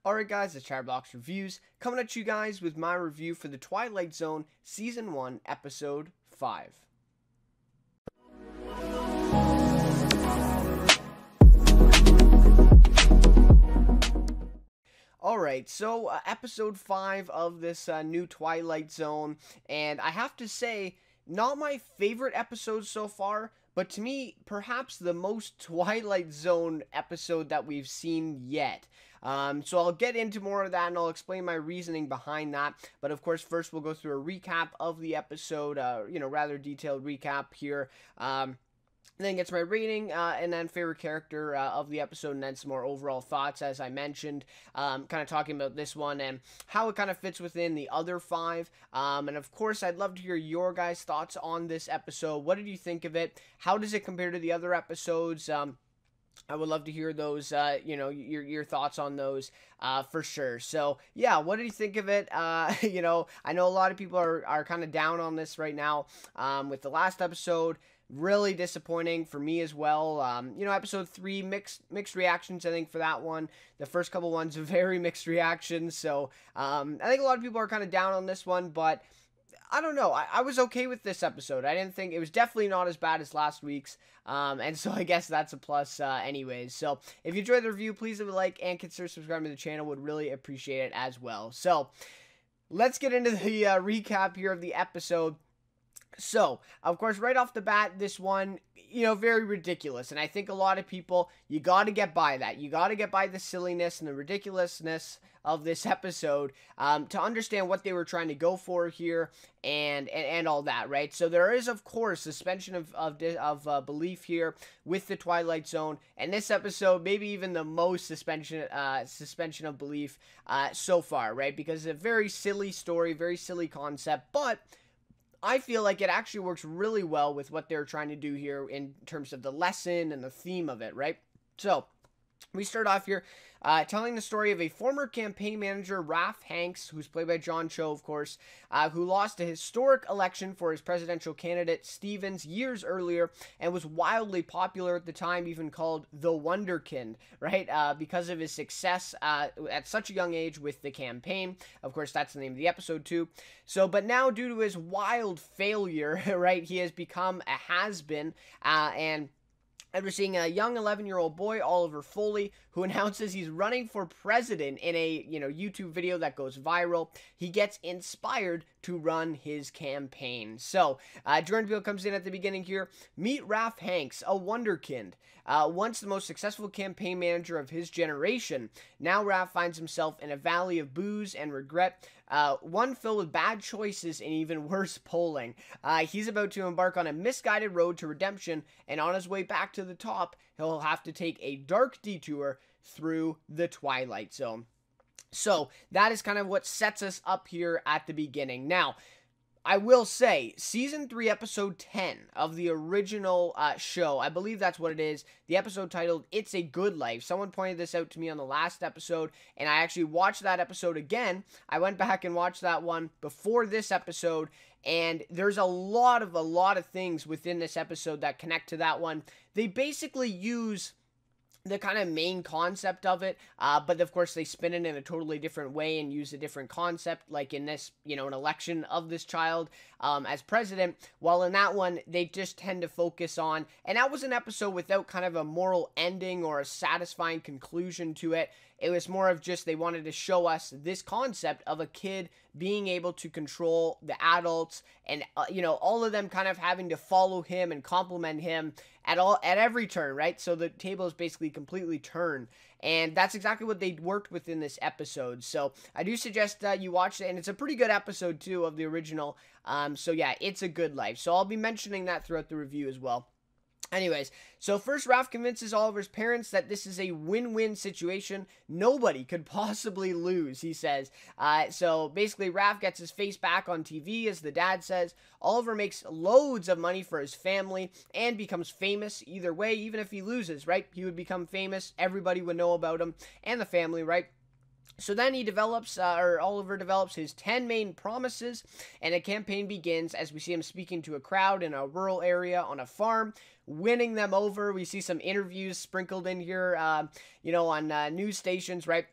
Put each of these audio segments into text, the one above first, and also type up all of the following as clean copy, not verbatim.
Alright guys, it's Chatterbox Reviews, coming at you guys with my review for the Twilight Zone Season 1, Episode 5. Alright, so Episode 5 of this new Twilight Zone, and I have to say, not my favorite episode so far, but to me, perhaps the most Twilight Zone episode that we've seen yet. So I'll get into more of that and I'll explain my reasoning behind that. But of course, first we'll go through a recap of the episode, rather detailed recap here. Then get to my rating, and then favorite character of the episode, and then some more overall thoughts, as I mentioned, kind of talking about this one and how it kind of fits within the other 5. And of course, I'd love to hear your guys' thoughts on this episode. What did you think of it? How does it compare to the other episodes? I would love to hear those, your thoughts on those, for sure. So, yeah, what did you think of it? I know a lot of people are kind of down on this right now, with the last episode. Really disappointing for me as well. Episode 3, mixed reactions, I think, for that one. The first couple ones, very mixed reactions. So, I think a lot of people are kind of down on this one, but I don't know. I was okay with this episode. I didn't think it was definitely not as bad as last week's. And so I guess that's a plus, anyways. So if you enjoyed the review, please leave a like and consider subscribing to the channel. Would really appreciate it as well. So let's get into the recap here of the episode. So, of course, right off the bat, this one, very ridiculous. And I think a lot of people, you got to get by that. You got to get by the silliness and the ridiculousness of this episode to understand what they were trying to go for here and all that, right? So there is, of course, suspension of belief here with the Twilight Zone. And this episode, maybe even the most suspension of belief so far, right? Because it's a very silly story, very silly concept, but I feel like it actually works really well with what they're trying to do here in terms of the lesson and the theme of it, right? So, we start off here telling the story of a former campaign manager, Raph Hanks, who's played by John Cho, of course, who lost a historic election for his presidential candidate, Stevens, years earlier, and was wildly popular at the time, even called the Wunderkind, right? Because of his success at such a young age with the campaign. Of course, that's the name of the episode, too. So, but now, due to his wild failure, right, he has become a has-been, and we're seeing a young 11-year-old boy, Oliver Foley, who announces he's running for president in a, YouTube video that goes viral. He gets inspired to run his campaign. So, Jordan Peele comes in at the beginning here. Meet Raph Hanks, a wunderkind. Once the most successful campaign manager of his generation, now Raph finds himself in a valley of booze and regret, one filled with bad choices and even worse polling. He's about to embark on a misguided road to redemption, and on his way back to the top, he'll have to take a dark detour through the Twilight Zone. So, that is kind of what sets us up here at the beginning. Now, I will say, Season 3, Episode 10 of the original show, I believe that's what it is, the episode titled, It's a Good Life. Someone pointed this out to me on the last episode, and I actually watched that episode again. I went back and watched that one before this episode, and there's a lot of things within this episode that connect to that one. They basically use the kind of main concept of it, but of course they spin it in a totally different way and use a different concept, like in this, an election of this child as president, while in that one, they just tend to focus on, and that was an episode without kind of a moral ending or a satisfying conclusion to it. It was more of just they wanted to show us this concept of a kid being able to control the adults and, all of them kind of having to follow him and compliment him at every turn, right? So the table is basically completely turned. And that's exactly what they worked with in this episode. So I do suggest you watch it. And it's a pretty good episode, too, of the original. So yeah, It's a Good Life. So I'll be mentioning that throughout the review as well. Anyways, so first Raph convinces Oliver's parents that this is a win-win situation. Nobody could possibly lose, he says. So basically Raph gets his face back on TV, as the dad says. Oliver makes loads of money for his family and becomes famous either way, even if he loses, right? He would become famous. Everybody would know about him and the family, right? So then Oliver develops his 10 main promises, and a campaign begins as we see him speaking to a crowd in a rural area on a farm, winning them over. We see some interviews sprinkled in here, on news stations, right?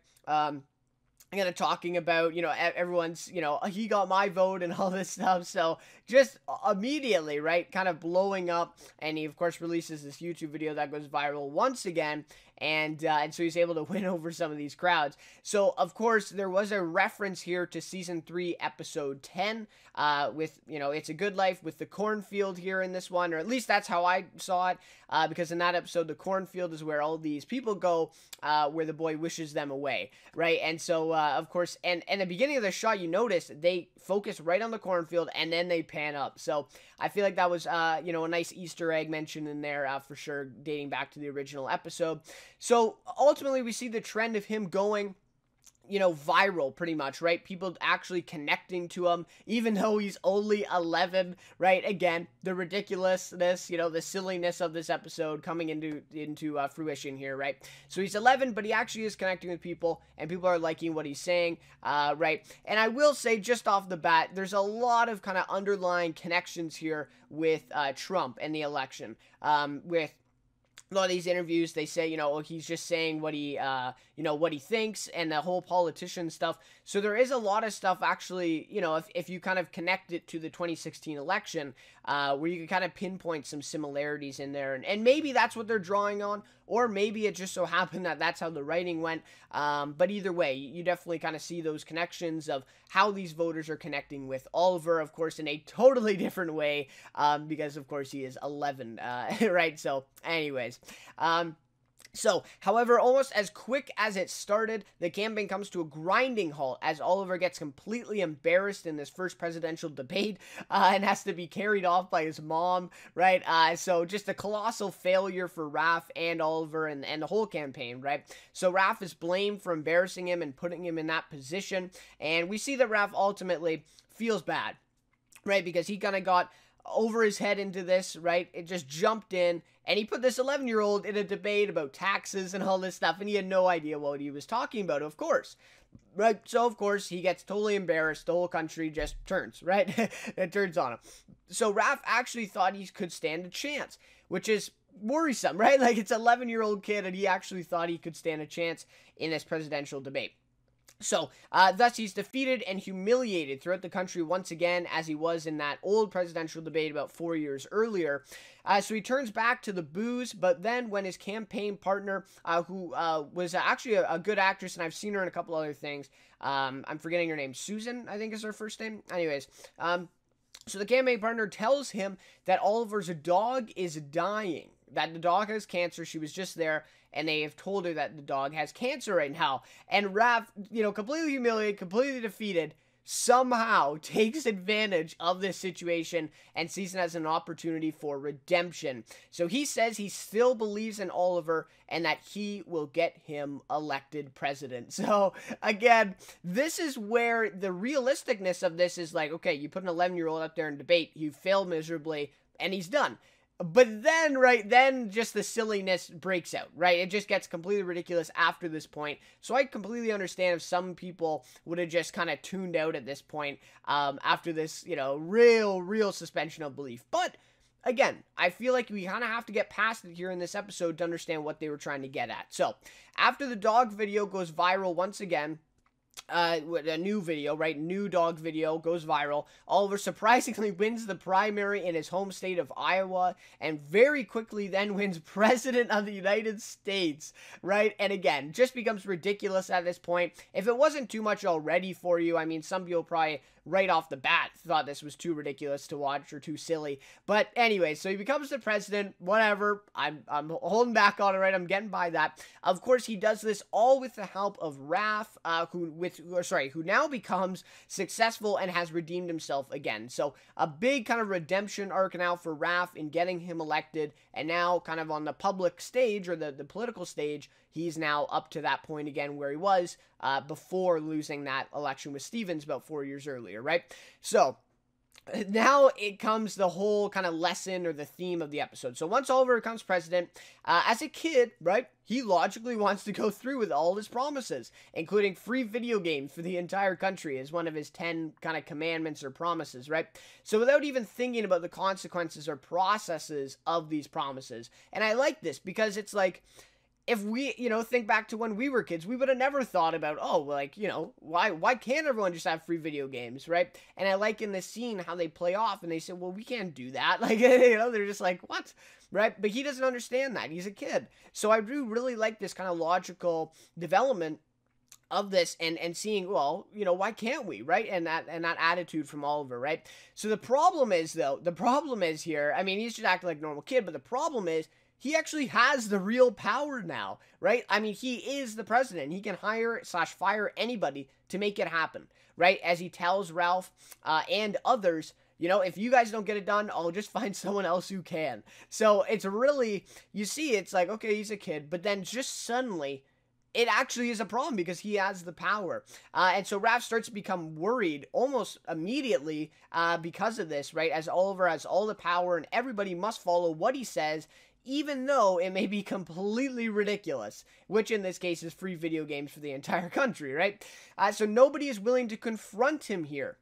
kind of talking about, everyone's, he got my vote and all this stuff. So just immediately, right, kind of blowing up. And he, of course, releases this YouTube video that goes viral once again. And so he's able to win over some of these crowds. So, of course, there was a reference here to Season 3, Episode 10, with, It's a Good Life with the cornfield here in this one, or at least that's how I saw it, because in that episode, the cornfield is where all these people go, where the boy wishes them away, right? And so, of course, and the beginning of the shot, you notice they focus right on the cornfield, and then they pan up. So, I feel like that was, a nice Easter egg mention in there, for sure, dating back to the original episode. So ultimately, we see the trend of him going, viral pretty much, right? People actually connecting to him, even though he's only 11, right? Again, the ridiculousness, the silliness of this episode coming into fruition here, right? So he's 11, but he actually is connecting with people, and people are liking what he's saying, right? And I will say, just off the bat, there's a lot of kind of underlying connections here with Trump and the election, with a lot of these interviews, they say, he's just saying what he, what he thinks, and the whole politician stuff. So there is a lot of stuff actually, if you kind of connect it to the 2016 election, where you can kind of pinpoint some similarities in there. And maybe that's what they're drawing on, or maybe it just so happened that that's how the writing went. But either way, you definitely kind of see those connections of how these voters are connecting with Oliver, of course, in a totally different way, because, of course, he is 11, right? So, anyways, So, however, almost as quick as it started, the campaign comes to a grinding halt as Oliver gets completely embarrassed in this first presidential debate, and has to be carried off by his mom, right? So just a colossal failure for Raph and Oliver and the whole campaign, right? So Raph is blamed for embarrassing him and putting him in that position, and we see that Raph ultimately feels bad, right? Because he kind of got over his head into this, right? It just jumped in, and he put this 11-year-old in a debate about taxes and all this stuff, and he had no idea what he was talking about, of course. Right? So, of course, he gets totally embarrassed. The whole country just turns, right? It turns on him. So, Raph actually thought he could stand a chance, which is worrisome, right? Like, it's an 11-year-old kid, and he actually thought he could stand a chance in this presidential debate. So, thus he's defeated and humiliated throughout the country once again, as he was in that old presidential debate about 4 years earlier. So he turns back to the booze, but then when his campaign partner, who was actually a good actress, and I've seen her in a couple other things, I'm forgetting her name, Susan, I think is her first name. Anyways, so the campaign partner tells him that Oliver's dog is dying, that the dog has cancer. She was just there, and they have told her that the dog has cancer right now. And Raph, completely humiliated, completely defeated, somehow takes advantage of this situation and sees it as an opportunity for redemption. So he says he still believes in Oliver and that he will get him elected president. So again, this is where the realisticness of this is like, okay, you put an 11-year-old up there in debate, you fail miserably, and he's done. But then, right, then just the silliness breaks out, right? It just gets completely ridiculous after this point. So I completely understand if some people would have just kind of tuned out at this point, after this, real suspension of belief. But again, I feel like we kind of have to get past it here in this episode to understand what they were trying to get at. So after the dog video goes viral once again, a new video, right? New dog video goes viral. Oliver surprisingly wins the primary in his home state of Iowa, and very quickly then wins president of the United States, right? And again, just becomes ridiculous at this point. If it wasn't too much already for you, I mean, some people probably right off the bat thought this was too ridiculous to watch or too silly. But anyway, so he becomes the president, whatever. I'm holding back on it, right? I'm getting by that. Of course, he does this all with the help of Raph, who now becomes successful and has redeemed himself again. So a big kind of redemption arc now for Raph in getting him elected, and now kind of on the public stage or the political stage, he's now up to that point again where he was before losing that election with Stevens about 4 years earlier, right? So now it comes the whole kind of lesson or the theme of the episode. So once Oliver becomes president, as a kid, right, he logically wants to go through with all of his promises, including free video games for the entire country as one of his 10 kind of commandments or promises, right? So without even thinking about the consequences or processes of these promises. And I like this because it's like, if we, think back to when we were kids, we would have never thought about, oh, like, why can't everyone just have free video games, right? And I like in this scene how they play off and they say, well, we can't do that. Like, they're just like, what? Right? But he doesn't understand that. He's a kid. So I do really like this kind of logical development of this and seeing, well, why can't we, right? And that attitude from Oliver, right? So the problem is here, I mean, he's just acting like a normal kid, but the problem is he actually has the real power now, right? I mean, he is the president. He can hire/fire anybody to make it happen, right? As he tells Ralph and others, if you guys don't get it done, I'll just find someone else who can. So it's really, you see, it's like, okay, he's a kid, but then just suddenly, it actually is a problem because he has the power. And so Raph starts to become worried almost immediately because of this, right? As Oliver has all the power and everybody must follow what he says, even though it may be completely ridiculous, which in this case is free video games for the entire country, right? So nobody is willing to confront him here.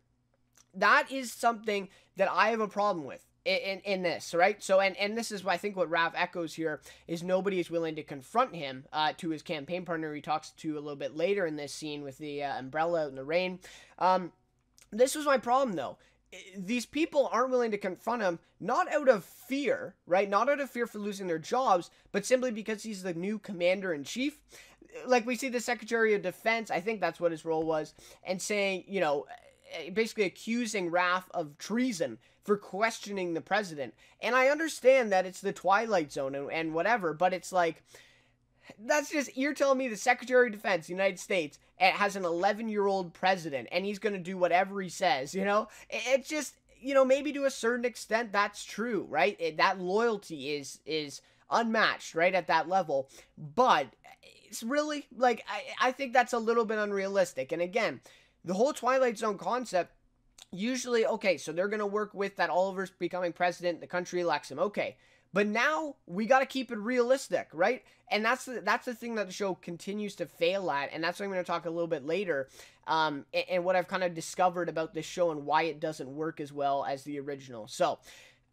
That is something that I have a problem with in this, right? So, and this is, I think, what Raph echoes here, is nobody is willing to confront him to his campaign partner he talks to a little bit later in this scene with the umbrella out in the rain. This was my problem, though. These people aren't willing to confront him, not out of fear, right? Not out of fear for losing their jobs, but simply because he's the new commander-in-chief. Like, we see the Secretary of Defense, I think that's what his role was, and saying, basically accusing Raph of treason for questioning the president. And I understand that it's the Twilight Zone and whatever, but it's like, that's just, you're telling me the Secretary of Defense, United States, has an 11-year-old president, and he's going to do whatever he says, It just, maybe to a certain extent, that's true, right? That loyalty is unmatched, right, at that level. But it's really, like, I think that's a little bit unrealistic. And again, the whole Twilight Zone concept, usually, okay, so they're going to work with that Oliver's becoming president, the country elects him, okay. But now, we got to keep it realistic, right? And that's the thing that the show continues to fail at, and that's what I'm going to talk a little bit later, and what I've kind of discovered about this show and why it doesn't work as well as the original. So,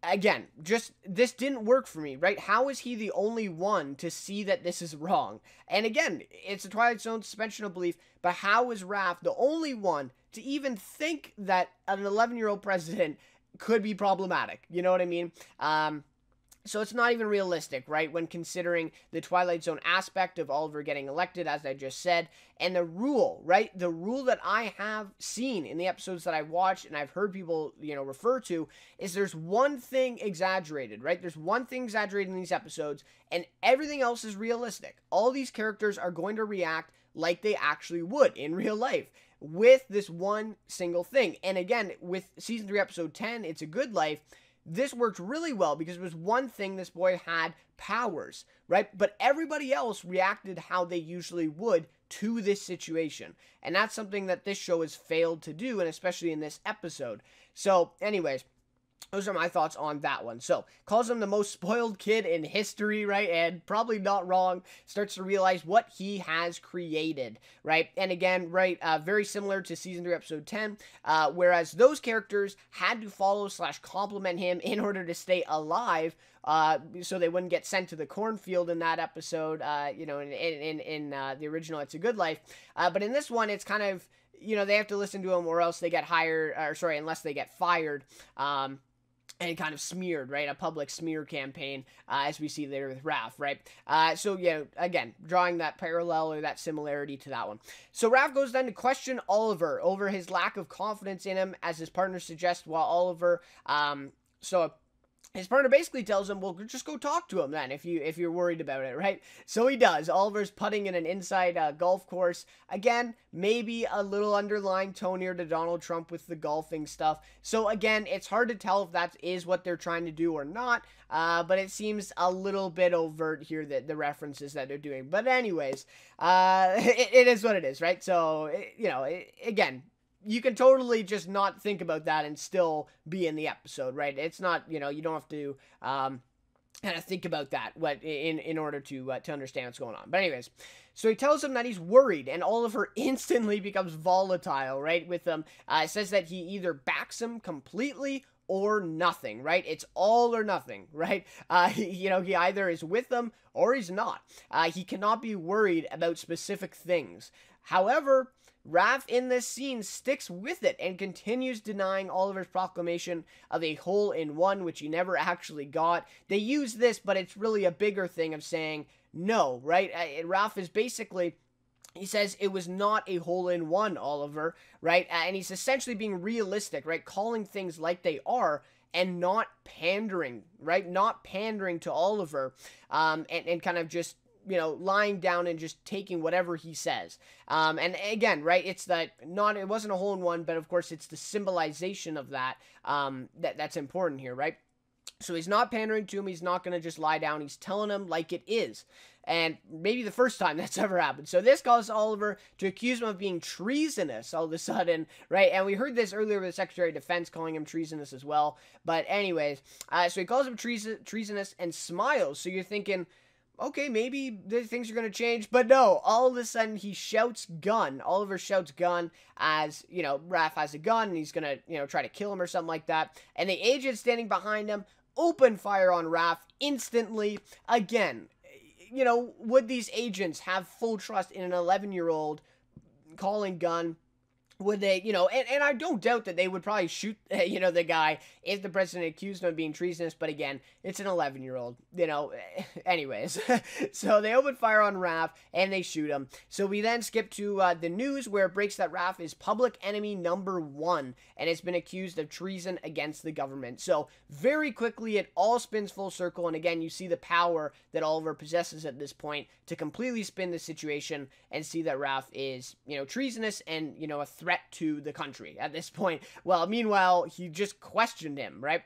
again, just, this didn't work for me, right? How is he the only one to see that this is wrong? And again, it's a Twilight Zone suspension of belief, but how is Raph the only one to even think that an 11-year-old president could be problematic? You know what I mean? So it's not even realistic, right, when considering the Twilight Zone aspect of Oliver getting elected, as I just said, and the rule, right, the rule that I have seen in the episodes that I watched and I've heard people, refer to, is there's one thing exaggerated, right? There's one thing exaggerated in these episodes, and everything else is realistic. All these characters are going to react like they actually would in real life, with this one single thing. And again, with Season 3, Episode 10, It's a Good Life, this worked really well because it was one thing, this boy had powers, right? But everybody else reacted how they usually would to this situation. And that's something that this show has failed to do, and especially in this episode. So, anyways, those are my thoughts on that one. So, calls him the most spoiled kid in history, right? And probably not wrong. Starts to realize what he has created, right? And again, right, very similar to Season 3, Episode 10, whereas those characters had to follow/compliment him in order to stay alive, so they wouldn't get sent to the cornfield in that episode, in the original It's a Good Life. But in this one, it's kind of, they have to listen to him or else they get hired, unless they get fired, and kind of smeared, right? A public smear campaign, as we see later with Raph, right? So, again, drawing that parallel or that similarity to that one. So, Raph goes then to question Oliver over his lack of confidence in him, as his partner suggests, while Oliver, his partner basically tells him, well, just go talk to him then if you're worried about it, right? So he does. Oliver's putting in an inside golf course. Again, maybe a little underlying tone here to Donald Trump with the golfing stuff. So again, it's hard to tell if that is what they're trying to do or not, but it seems a little bit overt here, that the references that they're doing. But anyways, it is what it is, right? So, again, you can totally just not think about that and still be in the episode, right? It's not, you don't have to kind of think about that in order to understand what's going on. But anyways, so he tells him that he's worried, and Oliver instantly becomes volatile, right, with him. Says that he either backs him completely or nothing, right? It's all or nothing, right? He either is with them or he's not. He cannot be worried about specific things. However, Raph in this scene sticks with it and continues denying Oliver's proclamation of a hole-in-one, which he never actually got. They use this, but it's really a bigger thing of saying no, right? Raph is basically... He says it was not a hole-in-one, Oliver, right? And he's essentially being realistic, right? Calling things like they are and not pandering, right? Not pandering to Oliver, and kind of just, lying down and just taking whatever he says. And again, right, it's it wasn't a hole-in-one, but of course it's the symbolization of that, that's important here, right? So he's not pandering to him. He's not going to just lie down. He's telling him like it is. And maybe the first time that's ever happened. So this causes Oliver to accuse him of being treasonous all of a sudden, right? And we heard this earlier with the Secretary of Defense calling him treasonous as well. But anyways, so he calls him treasonous and smiles. So you're thinking, okay, maybe things are going to change. But no, all of a sudden he shouts gun. Oliver shouts gun as, Raph has a gun and he's going to, try to kill him or something like that. And the agent standing behind him open fire on Raph instantly. Again, would these agents have full trust in an 11-year-old calling gun? Would they, and I don't doubt that they would probably shoot, the guy if the president accused him of being treasonous, but again, it's an 11-year-old, anyways. So they open fire on Raph, and they shoot him. So we then skip to the news, where it breaks that Raph is public enemy number 1, and has been accused of treason against the government. So very quickly, it all spins full circle, and again, you see the power that Oliver possesses at this point to completely spin the situation and see that Raph is, treasonous and, a threat to the country at this point. Well, meanwhile, he just questioned him, right?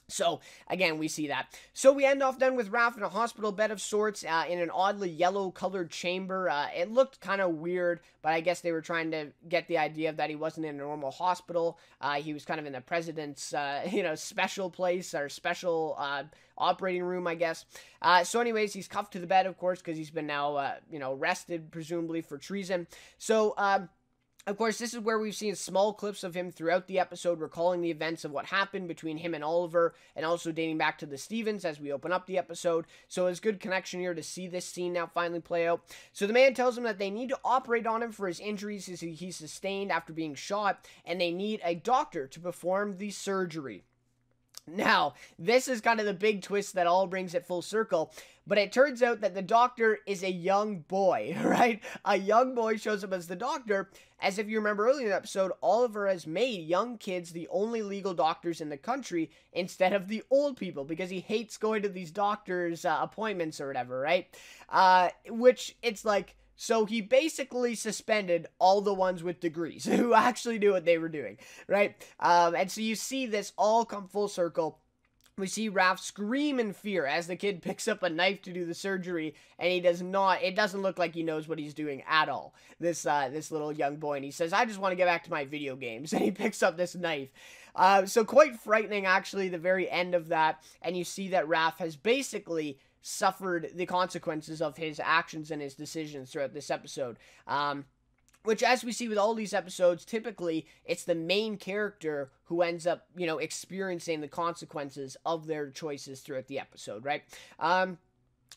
So, again, we see that. So we end off then with Raph in a hospital bed of sorts, in an oddly yellow-colored chamber. It looked kind of weird, but I guess they were trying to get the idea of that he wasn't in a normal hospital. He was kind of in the president's, special place, or special operating room, I guess. So anyways, he's cuffed to the bed, of course, because he's been now, arrested, presumably, for treason. So, of course, this is where we've seen small clips of him throughout the episode, recalling the events of what happened between him and Oliver, and also dating back to the Stevens as we open up the episode. So it's good connection here to see this scene now finally play out. So the man tells him that they need to operate on him for his injuries he sustained after being shot, and they need a doctor to perform the surgery. Now, this is kind of the big twist that all brings it full circle, but it turns out that the doctor is a young boy, right? A young boy shows up as the doctor, as if you remember earlier in the episode, Oliver has made young kids the only legal doctors in the country instead of the old people, because he hates going to these doctors' appointments or whatever, right? Which, it's like, so he basically suspended all the ones with degrees who actually knew what they were doing, right? And so you see this all come full circle. We see Raph scream in fear as the kid picks up a knife to do the surgery, and he does not, it doesn't look like he knows what he's doing at all, this little young boy, and he says, I just want to get back to my video games, and he picks up this knife. So quite frightening, actually, the very end of that, and you see that Raph has basically suffered the consequences of his actions and his decisions throughout this episode. Which, as we see with all these episodes, typically, it's the main character who ends up, experiencing the consequences of their choices throughout the episode, right?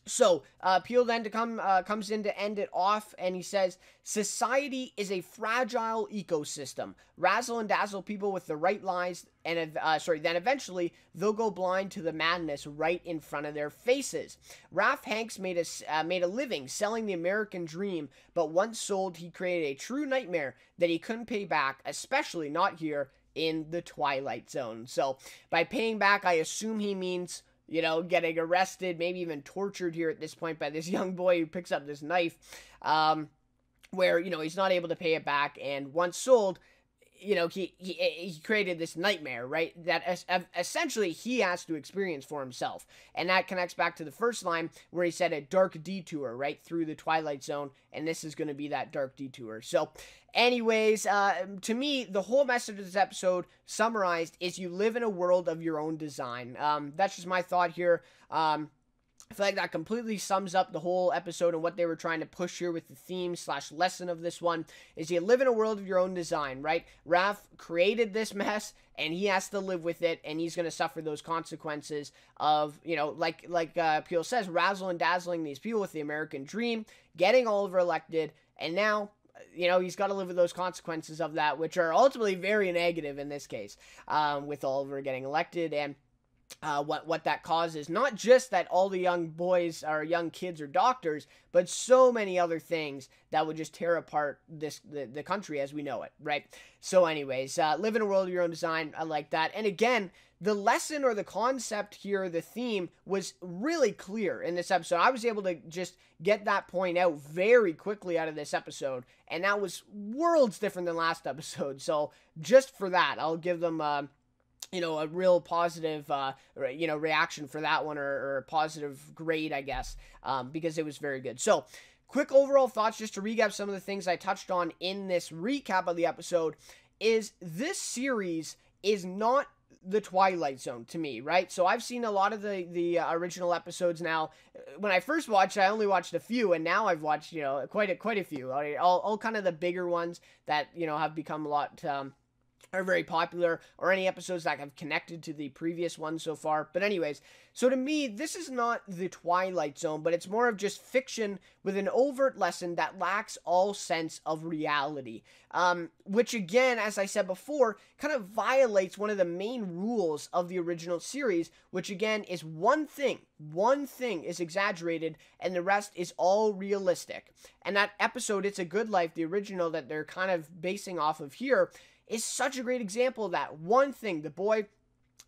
So, Peel then comes in to end it off, and he says, society is a fragile ecosystem. Razzle and dazzle people with the right lies, and then eventually they'll go blind to the madness right in front of their faces. Raph Hanks made a living selling the American dream, but once sold, he created a true nightmare that he couldn't pay back, especially not here in the Twilight Zone. So, by paying back, I assume he means, getting arrested, maybe even tortured here at this point by this young boy who picks up this knife, where, he's not able to pay it back, and once sold, he created this nightmare, right, that essentially he has to experience for himself, and that connects back to the first line, where he said a dark detour, right, through the Twilight Zone, and this is going to be that dark detour. So, anyways, to me, the whole message of this episode, summarized, is you live in a world of your own design. That's just my thought here. I feel like that completely sums up the whole episode and what they were trying to push here with the theme / lesson of this one is you live in a world of your own design, right? Raph created this mess and he has to live with it, and he's going to suffer those consequences of, like Peel says, razzle and dazzling these people with the American dream, getting Oliver elected, and now, he's got to live with those consequences of that, which are ultimately very negative in this case, with Oliver getting elected, and what that causes. Not just that all the young boys or young kids are doctors, but so many other things that would just tear apart the country as we know it, right? So anyways, live in a world of your own design. I like that. And again, the lesson or the concept here, the theme, was really clear in this episode. I was able to just get that point out very quickly out of this episode, and that was worlds different than last episode. So just for that, I'll give them a real positive, reaction for that one, or a positive grade, I guess, because it was very good. So, quick overall thoughts, just to recap some of the things I touched on in this recap of the episode, is this series is not the Twilight Zone to me, right? So I've seen a lot of the original episodes now. When I first watched, I only watched a few, and now I've watched, quite a few. All kind of the bigger ones that, have become a lot, are very popular, or any episodes that have connected to the previous one so far. But anyways, so to me, this is not the Twilight Zone, but it's more of just fiction with an overt lesson that lacks all sense of reality. Which again, as I said before, kind of violates one of the main rules of the original series, which again is one thing is exaggerated and the rest is all realistic. And that episode, It's a Good Life, the original that they're kind of basing off of here, is such a great example of that. One thing, the boy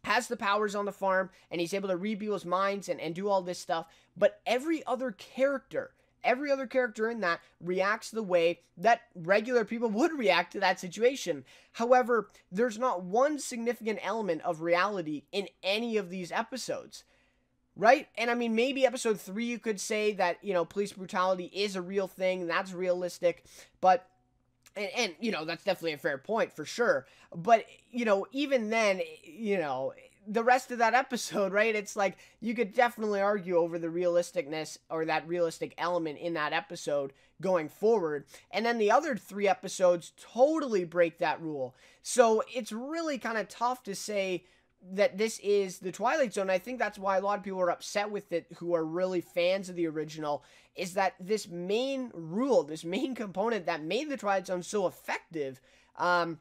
has the powers on the farm, and he's able to read people's minds and do all this stuff, but every other character in that reacts the way that regular people would react to that situation. However, there's not one significant element of reality in any of these episodes. Right? And I mean, maybe episode 3 you could say that, police brutality is a real thing, that's realistic, but And that's definitely a fair point for sure. But, even then, the rest of that episode, right? It's like you could definitely argue over the realisticness or that realistic element in that episode going forward. And then the other 3 episodes totally break that rule. So it's really kind of tough to say that this is the Twilight Zone. I think that's why a lot of people are upset with it who are really fans of the original, is that this main rule, this main component that made the Twilight Zone so effective, and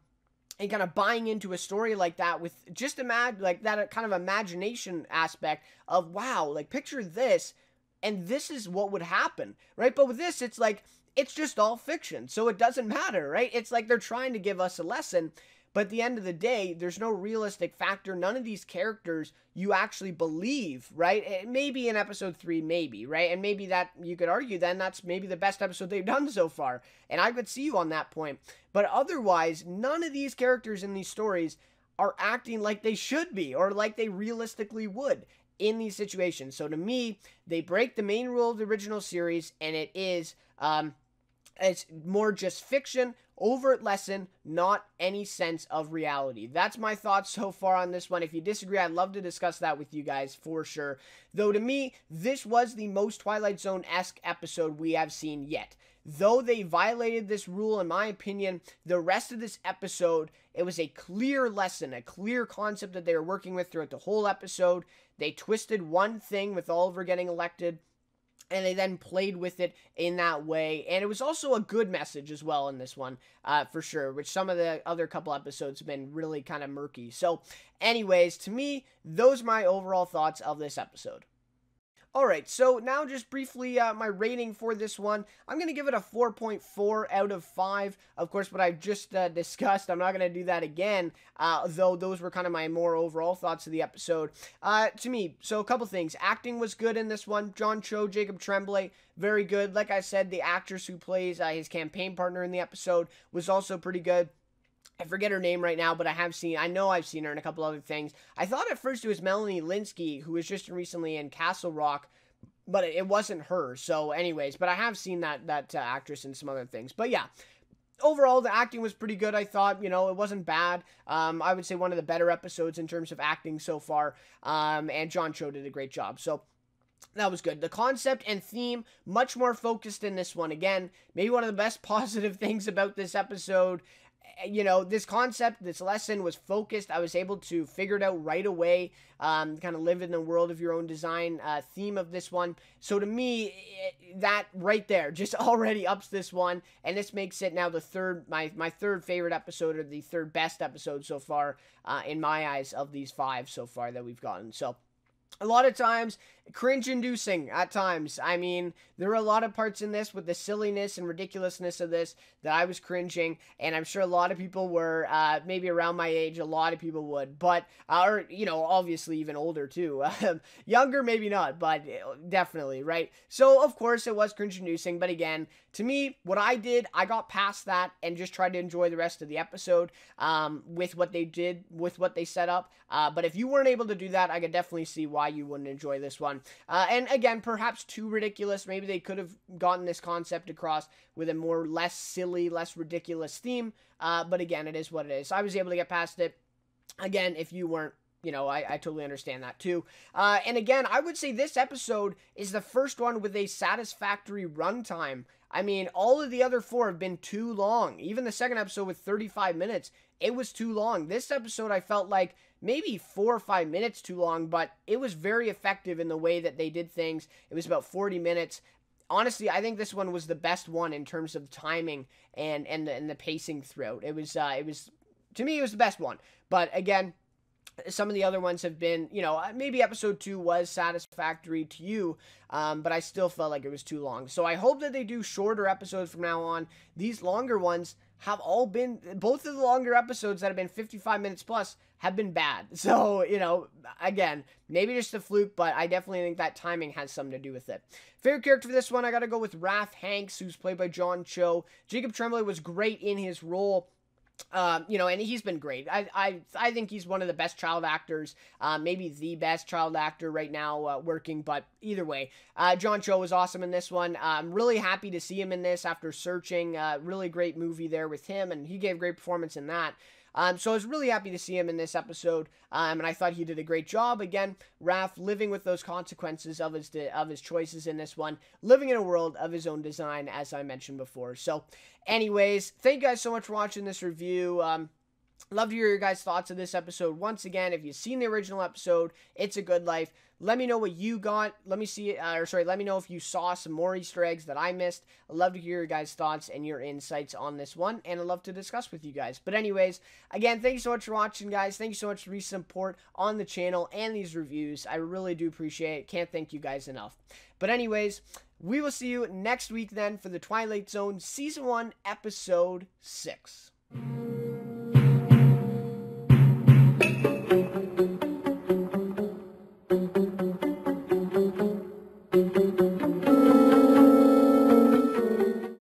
kind of buying into a story like that with just that kind of imagination aspect of, wow, like picture this, and this is what would happen, right? But with this, it's like, it's just all fiction, so it doesn't matter, right? It's like they're trying to give us a lesson, but at the end of the day, there's no realistic factor. None of these characters you actually believe, right? Maybe in episode 3, maybe, right? And maybe that, you could argue then, that's maybe the best episode they've done so far. And I could see you on that point. But otherwise, none of these characters in these stories are acting like they should be, or like they realistically would in these situations. So to me, they break the main rule of the original series, and it is, it's more just fiction, overt lesson, not any sense of reality. That's my thoughts so far on this one. If you disagree, I'd love to discuss that with you guys for sure. Though to me, this was the most Twilight Zone-esque episode we have seen yet. Though they violated this rule, in my opinion, the rest of this episode, it was a clear lesson, a clear concept that they were working with throughout the whole episode. They twisted one thing with Oliver getting elected, and they then played with it in that way. And it was also a good message as well in this one, for sure, which some of the other couple episodes have been really kind of murky. So anyways, to me, those are my overall thoughts of this episode. Alright, so now just briefly my rating for this one. I'm going to give it a 4.4 out of 5. Of course, what I've just discussed, I'm not going to do that again, though those were kind of my more overall thoughts of the episode. To me, so a couple things. Acting was good in this one. John Cho, Jacob Tremblay, very good. Like I said, the actress who plays his campaign partner in the episode was also pretty good. I forget her name right now, but I know I've seen her in a couple other things. I thought at first it was Melanie Linsky, who was just recently in Castle Rock, but it wasn't her. So anyways, but I have seen that actress in some other things. But yeah, overall, the acting was pretty good, I thought. It wasn't bad. I would say one of the better episodes in terms of acting so far. And John Cho did a great job. So That was good. The concept and theme, much more focused in this one. Again, maybe one of the best positive things about this episode. This concept, this lesson was focused. I was able to figure it out right away. Kind of live in the world of your own design theme of this one. So to me, that right there just already ups this one. And this makes it now the third, my third favorite episode, or the third best episode so far, in my eyes, of these 5 so far that we've gotten. So a lot of times, cringe-inducing at times. I mean, there were a lot of parts in this with the silliness and ridiculousness of this that I was cringing, and I'm sure a lot of people were, maybe around my age, a lot of people would, but, or, obviously even older too. Younger, maybe not, but definitely, right? So, of course, it was cringe-inducing, but again, to me, what I did, I got past that and just tried to enjoy the rest of the episode, with what they did, with what they set up, but if you weren't able to do that, I could definitely see why you wouldn't enjoy this one. And again, perhaps too ridiculous. Maybe they could have gotten this concept across with a less silly, less ridiculous theme. But again, it is what it is. I was able to get past it. Again, if you weren't, I totally understand that too. And again, I would say this episode is the first one with a satisfactory runtime. I mean, all of the other 4 have been too long. Even the second episode with 35 minutes, it was too long. This episode, I felt like maybe 4 or 5 minutes too long, but it was very effective in the way that they did things. It was about 40 minutes. Honestly, I think this one was the best one in terms of timing and the pacing throughout. It was to me, it was the best one. But again, some of the other ones have been, maybe episode 2 was satisfactory to you, but I still felt like it was too long. So I hope that they do shorter episodes from now on. These longer ones have all been, both of the longer episodes that have been 55 minutes plus have been bad. So, again, maybe just a fluke, but I definitely think that timing has something to do with it. Favorite character for this one, I got to go with Raph Hanks, who's played by John Cho. Jacob Tremblay was great in his role. And he's been great. I think he's one of the best child actors, maybe the best child actor right now working, but either way, John Cho was awesome in this one. I'm really happy to see him in this after searching. Really great movie there with him, and he gave a great performance in that. So I was really happy to see him in this episode, and I thought he did a great job. Again, Raph living with those consequences of his choices in this one, living in a world of his own design, as I mentioned before. So, anyways, thank you guys so much for watching this review. Love to hear your guys' thoughts of this episode. Once again, if you've seen the original episode, It's a Good Life. Let me know what you got. Let me know if you saw some more Easter eggs that I missed. I'd love to hear your guys' thoughts and your insights on this one, and I'd love to discuss with you guys. But anyways, again, thank you so much for watching, guys. Thank you so much for your support on the channel and these reviews. I really do appreciate it. Can't thank you guys enough. But anyways, we will see you next week then for the Twilight Zone Season 1, Episode 6.